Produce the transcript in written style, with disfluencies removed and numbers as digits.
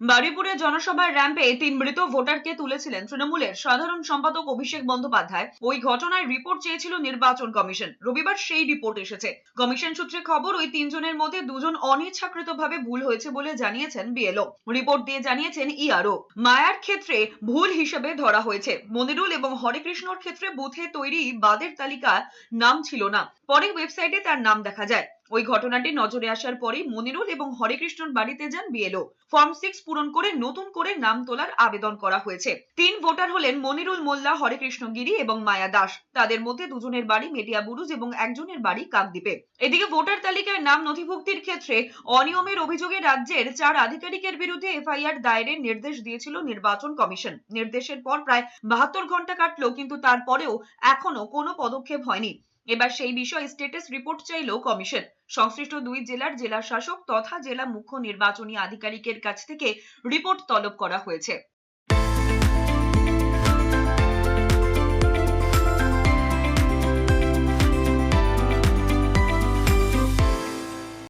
বারুইপুরে জনসভার র্যাম্পে ৩ মৃত ভোটারকে তুলেছিলেন তৃণমূলের সাধারণ সম্পাদক অভিষেক বন্দ্যোপাধ্যায়। ওই ঘটনায় রিপোর্ট চেয়েছিল নির্বাচন কমিশন। রবিবার সেই রিপোর্ট এসেছে। কমিশন সূত্রে খবর, ওই ৩ জনের মধ্যে 2 জন অনিচ্ছাকৃতভাবে ভুল হয়েছে বলে জানিয়েছেন বিএলও। রিপোর্ট দিয়ে জানিয়েছেন ইআরও, মায়ার ক্ষেত্রে ভুল হিসেবে ধরা হয়েছে। মনিরুল এবং হরেকৃষ্ণর ক্ষেত্রে বুথে তৈরি বাদের তালিকা নাম ছিল না, পরে ওয়েবসাইটে তার নাম দেখা যায়। ওই ঘটনাটি নজরে আসার পরেই মনিরুল এবং হরেকৃষ্ণর বাড়িতে যান বিএলও। ফর্ম 6 পূরণ করে নতুন করে নাম তোলার আবেদন করা হয়েছে। 3 ভোটার হলেন মনিরুল মোল্লা, হরেকৃষ্ণ গিরি এবং মায়া দাস। তাদের মধ্যে 2 জনের বাড়ি মেটিয়াবুরুজ এবং একজনের বাড়ি কাকদ্বীপে। এদিকে ভোটার তালিকায় নাম নথিভুক্তির ক্ষেত্রে অনিয়মের অভিযোগে রাজ্যের 4 আধিকারিকের বিরুদ্ধে এফআইআর দায়েরের নির্দেশ দিয়েছিল নির্বাচন কমিশন। নির্দেশের পর প্রায় 72 ঘন্টা কাটলো, কিন্তু তারপরেও এখনো কোনো পদক্ষেপ হয়নি। এবার সেই বিষয়ে স্ট্যাটাস রিপোর্ট চাইল কমিশন। সংশ্লিষ্ট 2 জেলার জেলা শাসক তথা জেলা মুখ্য নির্বাচনী আধিকারিকের কাছ থেকে রিপোর্ট তলব করা হয়েছে।